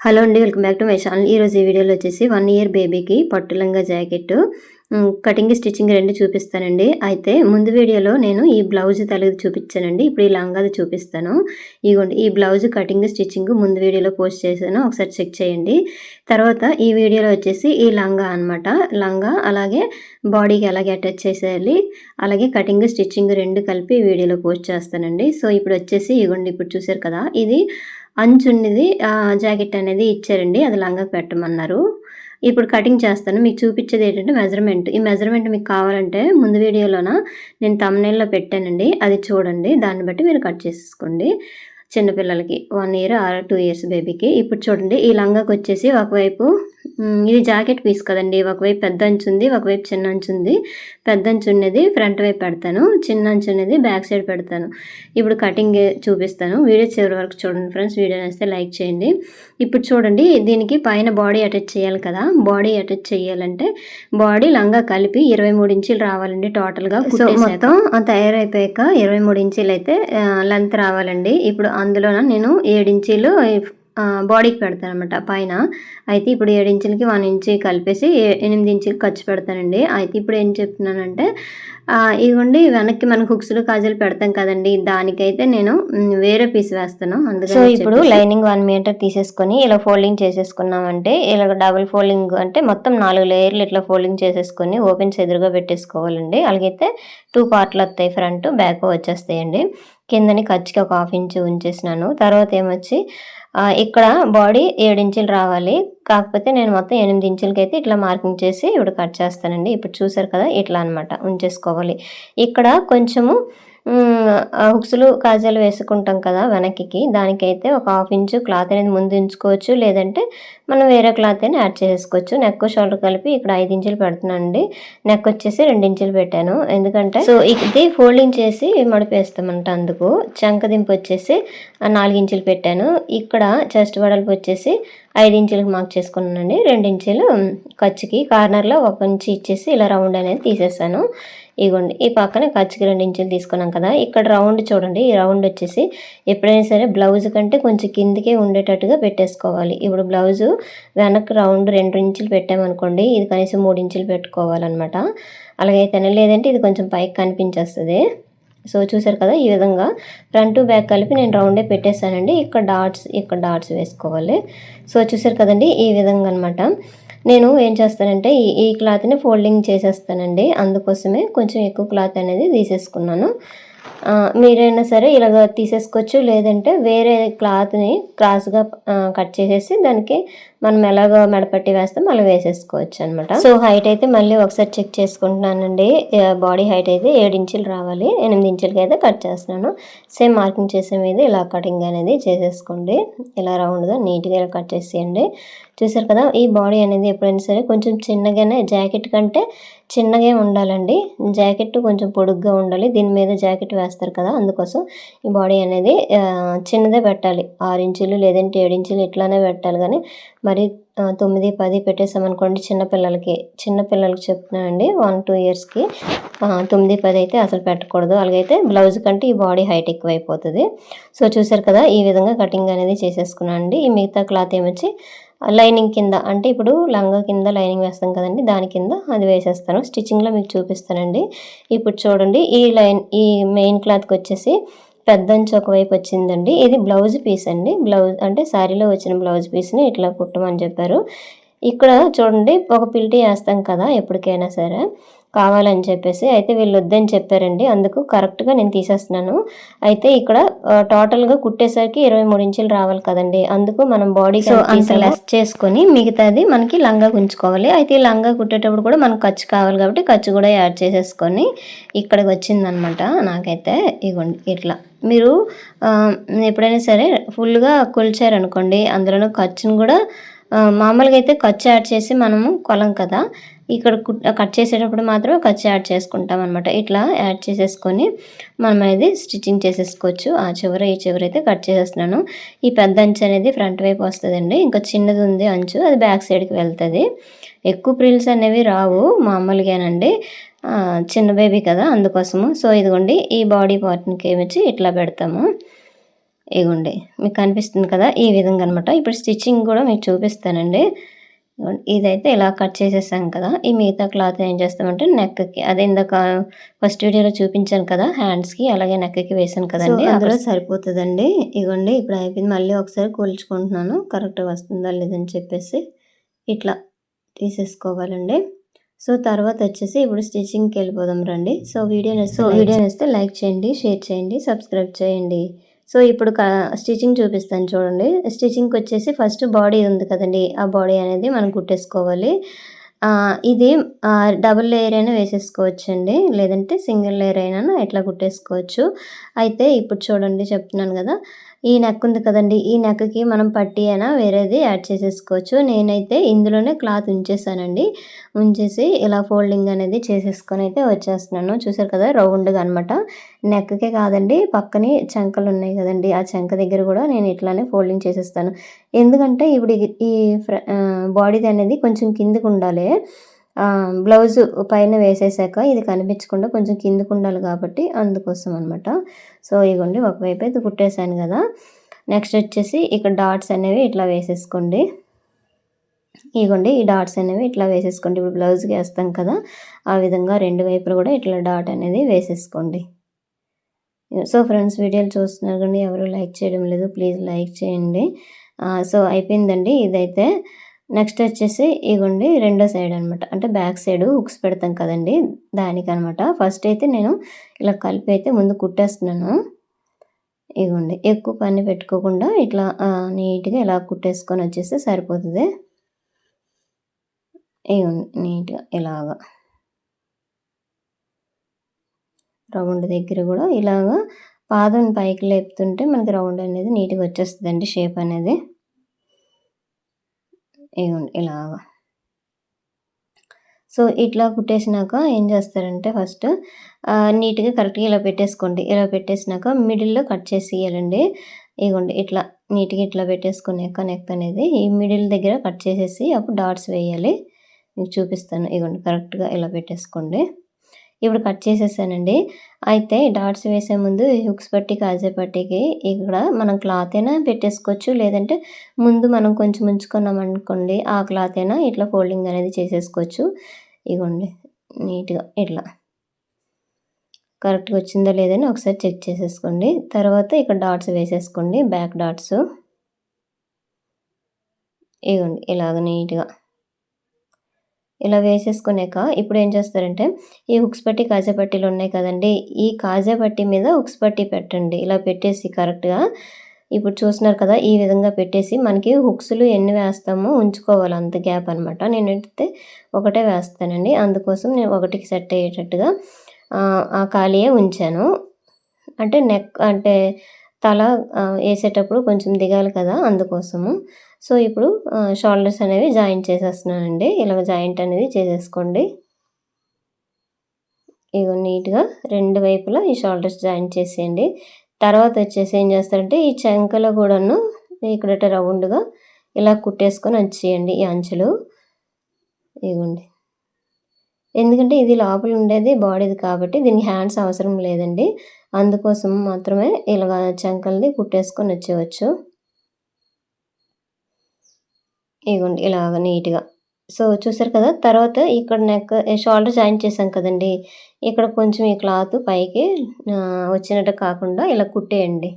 Hello అండి. Welcome back to my channel. ఈరోజు ఈ వీడియోలో వచ్చేసి 1 ఇయర్ బేబీకి పట్టు లంగా జాకెట్ కటింగ్, స్టిచ్చింగ్ 2 చూపిస్తానండి. అయితే ముందు వీడియోలో నేను ఈ బ్లౌజ్ తలది చూపించానండి. ఇప్పుడు ఈ లంగాది చూపిస్తాను. ఇగోండి ఈ బ్లౌజ్ కటింగ్, స్టిచ్చింగ్ ముందు వీడియోలో పోస్ట్ చేశాను. ఒకసారి చెక్ చేయండి. తర్వాత ఈ వీడియోలో వచ్చేసి ఈ లంగా అనమాట. లంగా అలాగే బాడీకి ఎలాగే అటాచ్ చేసేయాలి, అలాగే కటింగ్, స్టిచ్చింగ్ 2 కలిపి ఈ వీడియోలో పోస్ట్ చేస్తానండి. సో ఇప్పుడు వచ్చేసి ఇగోండి ఇప్పుడు చూసారు కదా, ఇది అంచున్నది జాకెట్ అనేది ఇచ్చారండి. అది లంగాకి పెట్టమన్నారు. ఇప్పుడు కటింగ్ చేస్తాను. మీకు చూపించేది ఏంటంటే మెజర్మెంట్. ఈ మెజర్మెంట్ మీకు కావాలంటే ముందు వీడియోలోన నేను థంబ్‌నెయిల్‌లో పెట్టానండి. అది చూడండి. దాన్ని బట్టి మీరు కట్ చేసేసుకోండి. చిన్నపిల్లలకి 1 ఇయర్ ఆర్ 2 ఇయర్స్ బేబీకి. ఇప్పుడు చూడండి ఈ లంగాకి వచ్చేసి ఒకవైపు ఇది జాకెట్ పీస్ కదండి. ఒకవైపు పెద్ద అంచు ఉంది, ఒకవైపు చిన్న అంచు ఉంది. పెద్ద అంచు ఉన్నది ఫ్రంట్ వైపు పెడతాను, చిన్న అంచు ఉన్నది బ్యాక్ సైడ్ పెడతాను. ఇప్పుడు కటింగ్ చూపిస్తాను. వీడియో చివరి వరకు చూడండి ఫ్రెండ్స్. వీడియో నచ్చితే లైక్ చేయండి. ఇప్పుడు చూడండి దీనికి పైన బాడీ అటాచ్ చేయాలి కదా. బాడీ అటాచ్ చేయాలంటే బాడీ లంగా కలిపి 23 ఇంచులు రావాలండి టోటల్గా. సో మొత్తం తయారైపోయాక 23 ఇంచులు అయితే లెంత్ రావాలండి. ఇప్పుడు అందులో నేను 7 ఇంచీలు బాడీకి పెడతాను అనమాట పైన. అయితే ఇప్పుడు 7 ఇంచులకి 1 ఇంచు కలిపేసి 8 ఇంచులు ఖర్చు పెడతానండి. అయితే ఇప్పుడు ఏం చెప్తున్నానంటే ఇదిగోండి వెనక్కి మనం హుక్స్లు కాజాలు పెడతాం కదండి, దానికైతే నేను వేరే పీస్ వేస్తాను. అందుకని సో ఇప్పుడు లైనింగ్ 1 మీటర్ తీసేసుకొని ఇలా ఫోల్డింగ్ చేసేసుకున్నామంటే ఇలా డబుల్ ఫోల్డింగ్ అంటే మొత్తం 4 లేయర్లు ఇట్లా ఫోల్డింగ్ చేసేసుకొని ఓపెన్స్ ఎదురుగా పెట్టేసుకోవాలండి. అలాగైతే 2 పార్ట్లు వస్తాయి, ఫ్రంట్ బ్యాక్ వచ్చేస్తాయండి. కిందని ఖర్చుకి ఒక 1/2 ఇంచు ఉంచేసినాను. తర్వాత ఏమొచ్చి ఇక్కడ బాడీ 7 ఇంచులు రావాలి. కాకపోతే నేను మొత్తం 8 ఇంచులకైతే ఇట్లా మార్కింగ్ చేసి ఇప్పుడు కట్ చేస్తానండి. ఇప్పుడు చూసారు కదా, ఇట్లా అనమాట ఉంచేసుకోవాలి. ఇక్కడ కొంచెము హుక్స్లు కాజాలు వేసుకుంటాం కదా వెనక్కి, దానికైతే ఒక 1/2 ఇంచు క్లాత్ అనేది ముందు ఉంచుకోవచ్చు, లేదంటే మనం వేరే క్లాత్ అయినా యాడ్ చేసుకోవచ్చు. నెక్ షోల్డర్ కలిపి ఇక్కడ 5 ఇంచులు పెడుతున్నానండి. నెక్ వచ్చేసి 2 ఇంచులు పెట్టాను. ఎందుకంటే సో ఇది ఫోల్డింగ్ చేసి మడిపేస్తామంట, అందుకు. చంకదింపు వచ్చేసి 4 ఇంచులు పెట్టాను. ఇక్కడ చెస్ట్ వెడల్పు వచ్చేసి 5 ఇంచులకు మార్క్ చేసుకున్నానండి. 2 ఇంచులు ఖర్చుకి కార్నర్లో 1 ఇంచు ఇచ్చేసి ఇలా రౌండ్ అనేది తీసేసాను. ఇగోండి ఈ పక్కన ఖర్చుకి 2 ఇంచులు తీసుకున్నాం కదా. ఇక్కడ రౌండ్ చూడండి, ఈ రౌండ్ వచ్చేసి ఎప్పుడైనా సరే బ్లౌజ్ కంటే కొంచెం కిందికే ఉండేటట్టుగా పెట్టేసుకోవాలి. ఇప్పుడు బ్లౌజు వెనక్కి రౌండ్ 2 ఇంచులు పెట్టామనుకోండి, ఇది కనీసం 3 ఇంచులు పెట్టుకోవాలన్నమాట. అలాగైతేనే, లేదంటే ఇది కొంచెం పైకి కనిపించేస్తుంది. సో చూసారు కదా, ఈ విధంగా ఫ్రంట్ బ్యాక్ కలిపి నేను రౌండే పెట్టేశానండి. ఇక్కడ డాట్స్ వేసుకోవాలి. సో చూసారు కదండి, ఈ విధంగా అనమాట. నేను ఏం చేస్తానంటే ఈ క్లాత్ని ఫోల్డింగ్ చేసేస్తానండి. అందుకోసమే కొంచెం ఎక్కువ క్లాత్ అనేది తీసేసుకున్నాను. మీరైనా సరే ఇలాగ తీసేసుకోవచ్చు, లేదంటే వేరే క్లాత్ని క్రాస్గా కట్ చేసేసి దానికి మనం ఎలాగో మెడపట్టి వేస్తాం అలా వేసేసుకోవచ్చు అనమాట. సో హైట్ అయితే మళ్ళీ ఒకసారి చెక్ చేసుకుంటున్నానండి. బాడీ హైట్ అయితే 7 ఇంచులు రావాలి. 8 ఇంచులకి అయితే కట్ చేస్తున్నాను. సేమ్ మార్కింగ్ చేసే మీద ఇలా కటింగ్ అనేది చేసేసుకోండి. ఇలా రౌండ్గా నీట్గా ఇలా కట్ చేసేయండి. చూసారు కదా, ఈ బాడీ అనేది ఎప్పుడైనా సరే కొంచెం చిన్నగానే, జాకెట్ కంటే చిన్నగా ఉండాలండి. జాకెట్ కొంచెం పొడుగ్గా ఉండాలి. దీని మీద జాకెట్ వేస్తారు కదా, అందుకోసం ఈ బాడీ అనేది చిన్నదే పెట్టాలి. 6 ఇంచులు లేదంటే 7 ఇంచులు ఇట్లానే పెట్టాలి. కానీ మరి 9, 10 పెట్టేసామనుకోండి చిన్నపిల్లలకి చెప్తున్నానండి, 1-2 ఇయర్స్కి 9, 10 అయితే అసలు పెట్టకూడదు. అలాగైతే బ్లౌజ్ కంటే ఈ బాడీ హైట్ ఎక్కువైపోతుంది. సో చూసారు కదా, ఈ విధంగా కటింగ్ అనేది చేసేసుకున్నాను అండి. ఈ మిగతా క్లాత్ ఏమొచ్చి లైనింగ్ కింద, అంటే ఇప్పుడు లంగా కింద లైనింగ్ వేస్తాం కదండి, దాని కింద అది వేసేస్తాను. స్టిచ్చింగ్లో మీకు చూపిస్తానండి. ఇప్పుడు చూడండి ఈ మెయిన్ క్లాత్కి వచ్చేసి పెద్ద అంచు ఒకవైపు వచ్చిందండి. ఇది బ్లౌజ్ పీస్ అండి. బ్లౌజ్ అంటే శారీలో వచ్చిన బ్లౌజ్ పీస్ని ఇట్లా కుట్టమని చెప్పారు. ఇక్కడ చూడండి ఒక పిల్టీ వేస్తాం కదా ఎప్పటికైనా సరే కావాలని చెప్పేసి, అయితే వీళ్ళు వద్దని చెప్పారండి. అందుకు కరెక్ట్గా నేను తీసేస్తున్నాను. అయితే ఇక్కడ టోటల్గా కుట్టేసరికి 23 ఇంచులు రావాలి కదండి, అందుకు మనం బాడీ అంత లెస్ చేసుకొని మిగతాది మనకి లంగా ఉంచుకోవాలి. అయితే ఈ లంగా కుట్టేటప్పుడు కూడా మనకు ఖర్చు కావాలి కాబట్టి ఖర్చు కూడా యాడ్ చేసేసుకొని ఇక్కడికి వచ్చిందనమాట నాకైతే. ఇగోండి ఇట్లా మీరు ఎప్పుడైనా సరే ఫుల్గా కొలిచారనుకోండి, అందులోనూ ఖర్చును కూడా మామూలుగా అయితే ఖర్చు యాడ్ చేసి మనము కొలం కదా, ఇక్కడ కట్ చేసేటప్పుడు మాత్రం ఖర్చు యాడ్ చేసుకుంటాం అనమాట. ఇట్లా యాడ్ చేసేసుకొని మనం అనేది స్టిచ్చింగ్ చేసేసుకోవచ్చు. ఆ చివర ఈ చివర అయితే కట్ చేసేస్తున్నాను. ఈ పెద్ద అంచు అనేది ఫ్రంట్ వైపు వస్తుందండి. ఇంకా చిన్నది ఉంది అంచు, అది బ్యాక్ సైడ్కి వెళ్తుంది. ఎక్కువ ప్రిల్స్ అనేవి రావు మామూలుగానండి, చిన్న బేబీ కదా అందుకోసము. సో ఇదిగోండి ఈ బాడీ పార్ట్కి ఏమొచ్చి ఇట్లా పెడతాము. ఇగోండి మీకు కనిపిస్తుంది కదా ఈ విధంగా అనమాట. ఇప్పుడు స్టిచ్చింగ్ కూడా మీకు చూపిస్తానండి. ఇదైతే ఇలా కట్ చేసేసాం కదా, ఈ మిగతా క్లాత్ ఏం చేస్తామంటే నెక్కి, అదే ఇందాక ఫస్ట్ వీడియోలో చూపించాను కదా హ్యాండ్స్కి, అలాగే నెక్కి వేసాను కదండి, అందులో సరిపోతుందండి. ఇగోండి ఇప్పుడు అయిపోయింది. మళ్ళీ ఒకసారి కూల్చుకుంటున్నాను కరెక్ట్గా వస్తుందా లేదని చెప్పేసి ఇట్లా తీసేసుకోవాలండి. సో తర్వాత వచ్చేసి ఇప్పుడు స్టిచ్చింగ్కి వెళ్ళిపోదాం రండి. సో వీడియో నేస్తే లైక్ చేయండి, షేర్ చేయండి, సబ్స్క్రైబ్ చేయండి. సో ఇప్పుడు స్టిచ్చింగ్ చూపిస్తాను చూడండి. స్టిచ్చింగ్కి వచ్చేసి ఫస్ట్ బాడీ ఉంది కదండి, ఆ బాడీ అనేది మనం కుట్టేసుకోవాలి. ఇది డబుల్ లేయర్ అయినా వేసేసుకోవచ్చండి, లేదంటే సింగిల్ లేయర్ అయినా ఇట్లా కుట్టేసుకోవచ్చు. అయితే ఇప్పుడు చూడండి చెప్తున్నాను కదా, ఈ నెక్ ఉంది కదండి, ఈ నెక్కి మనం పట్టీ అయినా వేరేది యాడ్ చేసేసుకోవచ్చు. నేనైతే ఇందులోనే క్లాత్ ఉంచేసానండి. ఉంచేసి ఇలా ఫోల్డింగ్ అనేది చేసేసుకొని అయితే వచ్చేస్తున్నాను. చూసారు కదా రౌండ్గా అనమాట. నెక్కే కాదండి, పక్కనే చంకలు ఉన్నాయి కదండి, ఆ చంక దగ్గర కూడా నేను ఇట్లానే ఫోల్డింగ్ చేసేస్తాను. ఎందుకంటే ఇప్పుడు ఈ బాడీది అనేది కొంచెం కిందికి ఉండాలి. బ్లౌజు పైన వేసేసాక ఇది కనిపించకుండా కొంచెం కిందకు ఉండాలి కాబట్టి అందుకోసం అనమాట. సో ఇగోండి ఒకవైపు అయితే కుట్టేశాను కదా. నెక్స్ట్ వచ్చేసి ఇక్కడ డాట్స్ అనేవి ఇట్లా వేసేసుకోండి. ఇగోండి ఈ డాట్స్ అనేవి ఇట్లా వేసేసుకోండి. ఇప్పుడు బ్లౌజ్కి వేస్తాం కదా, ఆ విధంగా రెండు వైపులు కూడా ఇట్లా డాట్ అనేది వేసేసుకోండి. సో ఫ్రెండ్స్ వీడియోలు చూస్తున్నారు కానీ ఎవరు లైక్ చేయడం లేదు, ప్లీజ్ లైక్ చేయండి. సో అయిపోయిందండి ఇదైతే. నెక్స్ట్ వచ్చేసి ఇగోండి రెండో సైడ్ అనమాట, అంటే బ్యాక్ సైడ్ హుక్స్ పెడతాం కదండి దానికనమాట. ఫస్ట్ అయితే నేను ఇలా కలిపి అయితే ముందు కుట్టేస్తున్నాను. ఇగోండి ఎక్కువ పని పెట్టుకోకుండా ఇట్లా నీట్గా ఇలా కుట్టేసుకొని వచ్చేస్తే సరిపోతుంది. ఇగోండి నీట్గా ఇలాగా రౌండ్ దగ్గర కూడా ఇలాగా పాదం పైకి లేపుతుంటే మనకి రౌండ్ అనేది నీట్గా వచ్చేస్తుందండి, షేప్ అనేది. ఇగోండి ఇలాగా. సో ఇట్లా కుట్టేసినాక ఏం చేస్తారంటే ఫస్ట్ నీట్గా కరెక్ట్గా ఇలా పెట్టేసుకోండి. ఇలా పెట్టేసినాక మిడిల్లో కట్ చేసి ఇవ్వాలండి. ఇగోండి ఇట్లా నీట్గా ఇట్లా పెట్టేసుకున్నాక నెక్ అనేది ఈ మిడిల్ దగ్గర కట్ చేసేసి అప్పుడు డాట్స్ వేయాలి. మీకు చూపిస్తాను. ఇగోండి కరెక్ట్గా ఇలా పెట్టేసుకోండి. ఇప్పుడు కట్ చేసేసానండి. అయితే డాట్స్ వేసే ముందు హుక్స్ పట్టి కాజా పట్టీకి ఇక్కడ మనం క్లాత్ అయినా పెట్టేసుకోవచ్చు, లేదంటే ముందు మనం కొంచెం ఉంచుకున్నాం అనుకోండి ఆ క్లాత్ అయినా ఇట్లా ఫోల్డింగ్ అనేది చేసేసుకోవచ్చు. ఇగోండి నీట్గా ఇట్లా కరెక్ట్గా వచ్చిందా లేదని ఒకసారి చెక్ చేసేసుకోండి. తర్వాత ఇక్కడ డాట్స్ వేసేసుకోండి, బ్యాక్ డాట్స్. ఇగోండి ఇలాగ నీట్గా ఇలా వేసేసుకున్నాక ఇప్పుడు ఏం చేస్తారంటే ఈ హుక్స్ పట్టి కాజా పట్టీలు ఉన్నాయి కదండి, ఈ కాజా పట్టీ మీద హుక్స్ పట్టీ పెట్టండి. ఇలా పెట్టేసి కరెక్ట్గా ఇప్పుడు చూస్తున్నారు కదా ఈ విధంగా పెట్టేసి మనకి హుక్స్లు ఎన్ని వేస్తామో ఉంచుకోవాలి, అంత గ్యాప్ అనమాట. నేనైతే ఒకటే వేస్తానండి, అందుకోసం నేను ఒకటికి సెట్ అయ్యేటట్టుగా ఆ ఖాళీయే ఉంచాను. అంటే నెక్ అంటే తల వేసేటప్పుడు కొంచెం దిగాలి కదా అందుకోసము. సో ఇప్పుడు షోల్డర్స్ అనేవి జాయింట్ చేసేస్తున్నానండి. ఇలాగ జాయింట్ అనేది చేసేసుకోండి. ఇగో నీట్గా రెండు వైపులా ఈ షోల్డర్స్ జాయింట్ చేసేయండి. తర్వాత వచ్చేసి ఏం చేస్తారంటే ఈ చంకలో కూడాను ఇక్కడ రౌండ్గా ఇలా కుట్టేసుకొని వచ్చేయండి ఈ అంచులు. ఇగోండి ఎందుకంటే ఇది లోపల ఉండేది బాడీది కాబట్టి దీనికి హ్యాండ్స్ అవసరం లేదండి, అందుకోసం మాత్రమే ఇలాగ చంకల్ని కుట్టేసుకొని వచ్చేయచ్చు. ఇగోండి ఇలాగ నీట్గా. సో చూసారు కదా. తర్వాత ఇక్కడ నెక్ షోల్డర్ జాయింట్ చేసాం కదండి, ఇక్కడ కొంచెం ఈ క్లాత్ పైకి వచ్చినట్టు కాకుండా ఇలా కుట్టేయండి,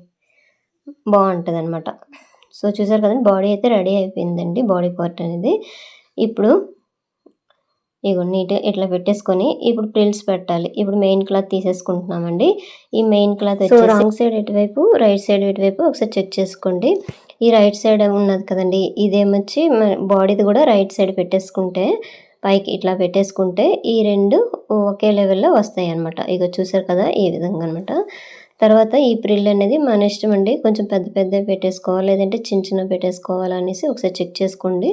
బాగుంటుంది అనమాట. సో చూసారు కదండి బాడీ అయితే రెడీ అయిపోయిందండి, బాడీ పార్ట్ అనేది. ఇప్పుడు ఇగో నీట్గా ఇట్లా పెట్టేసుకొని ఇప్పుడు ప్రిల్స్ పెట్టాలి. ఇప్పుడు మెయిన్ క్లాత్ తీసేసుకుంటున్నామండి. ఈ మెయిన్ క్లాత్ వచ్చేసి రాంగ్ సైడ్ ఎటువైపు, రైట్ సైడ్ ఎటువైపు ఒకసారి చెక్ చేసుకోండి. ఈ రైట్ సైడ్ ఉన్నది కదండి, ఇదేమొచ్చి బాడీది కూడా రైట్ సైడ్ పెట్టేసుకుంటే పైకి ఇట్లా పెట్టేసుకుంటే ఈ రెండు ఒకే లెవెల్లో వస్తాయి అనమాట. ఇక చూసారు కదా ఈ విధంగా అనమాట. తర్వాత ఈ ప్రిల్ అనేది మన ఇష్టం అండి, కొంచెం పెద్ద పెద్దవి పెట్టేసుకోవాలి లేదంటే చిన్న చిన్న పెట్టేసుకోవాలనేసి ఒకసారి చెక్ చేసుకోండి.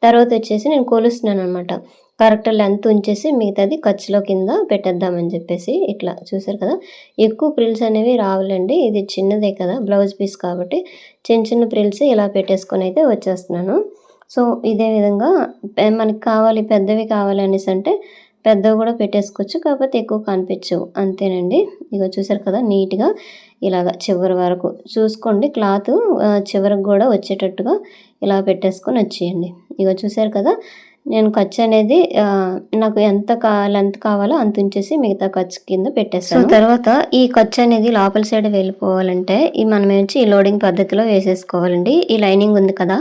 తర్వాత వచ్చేసి నేను కొలుస్తున్నాను అనమాట, కరెక్ట్ లెంత్ ఉంచేసి మిగతాది ఖర్చులో కింద పెట్టేద్దామని చెప్పేసి ఇట్లా చూసారు కదా. ఎక్కువ ప్రిల్స్ అనేవి రావాలండి, ఇది చిన్నదే కదా బ్లౌజ్ పీస్ కాబట్టి చిన్న చిన్న ప్రిల్స్ ఇలా పెట్టేసుకొని అయితే వచ్చేస్తున్నాను. సో ఇదే విధంగా మనకి కావాలి పెద్దవి కావాలి అనేసి అంటే పెద్దవి కూడా పెట్టేసుకోవచ్చు, కాకపోతే ఎక్కువ కనిపించవు అంతేనండి. ఇగో చూసారు కదా నీట్గా ఇలాగ చివరి వరకు చూసుకోండి, క్లాత్ చివరికి కూడా వచ్చేటట్టుగా ఇలా పెట్టేసుకొని వచ్చేయండి. ఇగో చూసారు కదా నేను ఖర్చు అనేది నాకు ఎంత లెంత్ కావాలో అంత ఉంచేసి మిగతా ఖర్చు కింద పెట్టేస్తాను. తర్వాత ఈ ఖర్చు అనేది లోపల సైడ్ వెళ్ళిపోవాలంటే మనం ఏమొచ్చి ఈ లోడింగ్ పద్ధతిలో వేసేసుకోవాలండి. ఈ లైనింగ్ ఉంది కదా,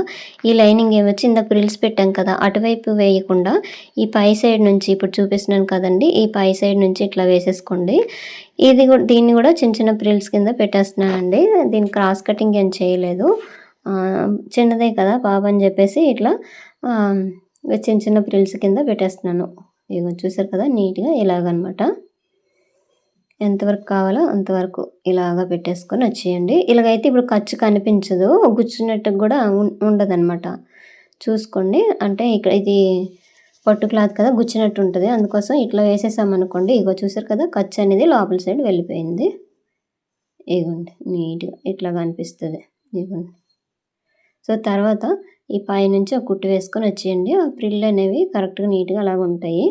ఈ లైనింగ్ ఏమొచ్చి ఇందాక ప్రిల్స్ పెట్టాం కదా అటువైపు వేయకుండా ఈ పై సైడ్ నుంచి ఇప్పుడు చూపిస్తున్నాను కదండి, ఈ పై సైడ్ నుంచి ఇట్లా వేసేసుకోండి. ఇది కూడా దీన్ని కూడా చిన్న చిన్న ప్రిల్స్ కింద పెట్టేస్తున్నానండి. దీన్ని క్రాస్ కటింగ్ ఏం చేయలేదు, చిన్నదే కదా బాబు అని చెప్పేసి ఇట్లా చిన్న చిన్న ప్రిల్స్ కింద పెట్టేస్తున్నాను. ఇగో చూసారు కదా నీట్గా ఇలాగనమాట, ఎంతవరకు కావాలో అంతవరకు ఇలాగా పెట్టేసుకొని వచ్చేయండి. ఇలాగైతే ఇప్పుడు ఖర్చు కనిపించదు, గుచ్చినట్టు కూడా ఉండదన్నమాట. చూసుకోండి, అంటే ఇక్కడ ఇది పట్టు క్లాత్ కదా గుచ్చినట్టు ఉంటుంది, అందుకోసం ఇట్లా వేసేసామనుకోండి. ఇగో చూసారు కదా ఖర్చు అనేది లోపల సైడ్ వెళ్ళిపోయింది. ఇగోండి నీట్గా ఇట్లా కనిపిస్తుంది. ఇగోండి. సో తర్వాత ఈ పైనుంచి ఒక కుట్టు వేసుకొని వచ్చేయండి. ఆ ప్రిల్ అనేవి కరెక్ట్గా నీట్గా అలాగ ఉంటాయి.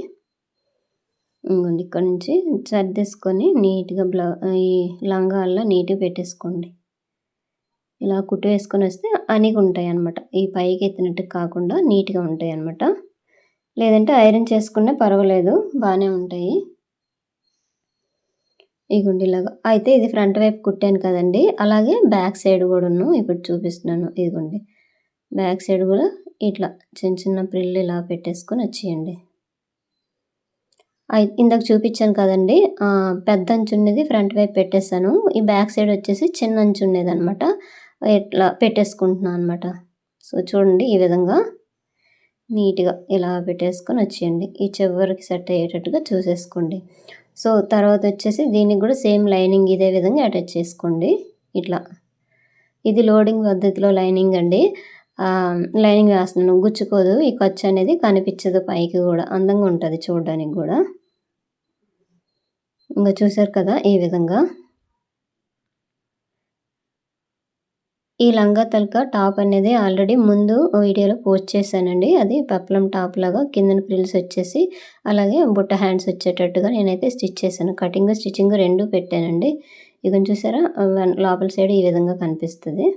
ఇంకోండి ఇక్కడ నుంచి సర్దేసుకొని నీట్గా ఈ లంగాల్లో నీట్గా పెట్టేసుకోండి. ఇలా కుట్టు వేసుకొని వస్తే అణిగి ఉంటాయి అన్నమాట, ఈ పైకి ఎత్తినట్టు కాకుండా నీట్గా ఉంటాయి అన్నమాట. లేదంటే ఐరన్ చేసుకునే పర్వాలేదు, బాగానే ఉంటాయి. ఇగోండి ఇలాగా అయితే ఇది ఫ్రంట్ వైపు కుట్టాను కదండి, అలాగే బ్యాక్ సైడ్ కూడాను ఇప్పుడు చూపిస్తున్నాను. ఇదిగోండి బ్యాక్ సైడ్ కూడా ఇట్లా చిన్న చిన్న ప్రిల్లు ఇలా పెట్టేసుకొని వచ్చేయండి. ఇందాక చూపించాను కదండి, పెద్ద అంచు ఉన్నది ఫ్రంట్ వైపు పెట్టేశాను, ఈ బ్యాక్ సైడ్ వచ్చేసి చిన్న అంచు ఉండేది అనమాట, ఇట్లా పెట్టేసుకుంటున్నాను అనమాట. సో చూడండి ఈ విధంగా నీట్గా ఇలా పెట్టేసుకొని వచ్చేయండి. ఈ చివరికి సెట్ అయ్యేటట్టుగా చూసేసుకోండి. సో తర్వాత వచ్చేసి దీనికి కూడా సేమ్ లైనింగ్ ఇదే విధంగా అటాచ్ చేసుకోండి. ఇట్లా ఇది లోడింగ్ పద్ధతిలో లైనింగ్ అండి, లైనింగ్ వేస్తున్నాను, గుచ్చుకోదు, ఈ ఖర్చు అనేది కనిపించదు, పైకి కూడా అందంగా ఉంటుంది చూడడానికి కూడా. ఇంకా చూసారు కదా ఈ విధంగా ఈ లంగా తలక టాప్ అనేది ఆల్రెడీ ముందు వీడియోలో పోస్ట్ చేశానండి. అది పెప్లం టాప్ లాగా కిందన ప్రిల్స్ వచ్చేసి అలాగే బుట్ట హ్యాండ్స్ వచ్చేటట్టుగా నేనైతే స్టిచ్ చేశాను. కటింగ్ స్టిచ్చింగ్ రెండు పెట్టానండి. ఇక చూసారా లోపల సైడ్ ఈ విధంగా కనిపిస్తుంది.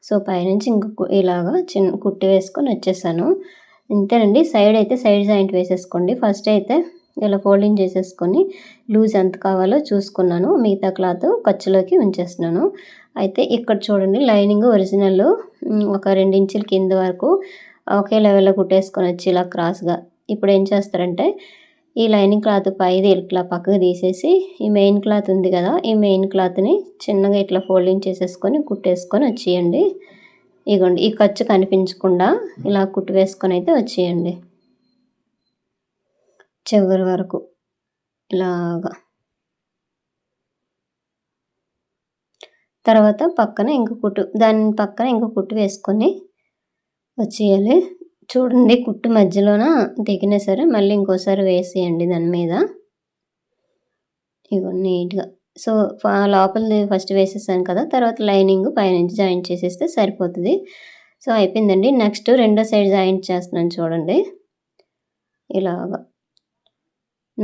సో పైనుంచి ఇంకొక ఇలాగా చిన్న కుట్టి వేసుకొని వచ్చేసాను. ఇంతేనండి. సైడ్ అయితే సైడ్ జాయింట్ వేసేసుకోండి. ఫస్ట్ అయితే ఇలా ఫోల్డింగ్ చేసేసుకొని లూజ్ ఎంత కావాలో చూసుకున్నాను, మిగతా క్లాత్ ఖర్చులోకి ఉంచేస్తున్నాను. అయితే ఇక్కడ చూడండి లైనింగ్ ఒరిజినల్ ఒక 2 ఇంచుల కింద వరకు ఒకే లెవెల్లో కుట్టేసుకొని వచ్చి ఇలా క్రాస్గా. ఇప్పుడు ఏం చేస్తారంటే ఈ లైనింగ్ క్లాత్ పైది ఇట్లా పక్కకు తీసేసి ఈ మెయిన్ క్లాత్ ఉంది కదా, ఈ మెయిన్ క్లాత్ని చిన్నగా ఇట్లా ఫోల్డింగ్ చేసేసుకొని కుట్టేసుకొని వచ్చేయండి. ఇగోండి ఈ ఖర్చు కనిపించకుండా ఇలా కుట్టు వేసుకొని అయితే వచ్చేయండి చివరి వరకు ఇలాగా. తర్వాత పక్కన ఇంకో కుట్టు, దాని పక్కన ఇంకో కుట్టు వేసుకొని వచ్చేయాలి. చూడండి కుట్టు మధ్యలోన దిగినా సరే మళ్ళీ ఇంకోసారి వేసేయండి దాని మీద. ఇగో నీట్గా. సో లోపలిది ఫస్ట్ వేసేసాను కదా, తర్వాత లైనింగ్ పైనుంచి జాయింట్ చేసేస్తే సరిపోతుంది. సో అయిపోయిందండి. నెక్స్ట్ రెండో సైడ్ జాయింట్ చేస్తున్నాను చూడండి. ఇలాగా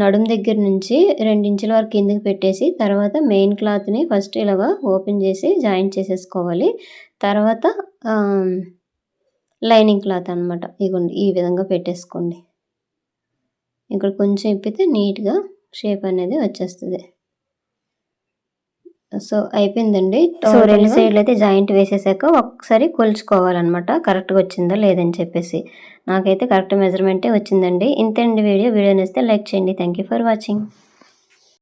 నడుం దగ్గర నుంచి 2 ఇంచుల వరకు కిందకి పెట్టేసి తర్వాత మెయిన్ క్లాత్ని ఫస్ట్ ఇలాగా ఓపెన్ చేసి జాయింట్ చేసేసుకోవాలి. తర్వాత లైనింగ్ క్లాత్ అనమాట. ఇగోండి ఈ విధంగా పెట్టేసుకోండి. ఇక్కడ కొంచెం ఇప్పితే నీట్గా షేప్ అనేది వచ్చేస్తుంది. సో అయిపోయిందండి. సో 2 సైడ్లు అయితే జాయింట్ వేసేసాక ఒకసారి కొలుచుకోవాలన్నమాట, కరెక్ట్గా వచ్చిందా లేదని చెప్పేసి. నాకైతే కరెక్ట్ మెజర్మెంటే వచ్చిందండి. ఇంతేండి వీడియో నచ్చితే లైక్ చేయండి. Thank you for watching.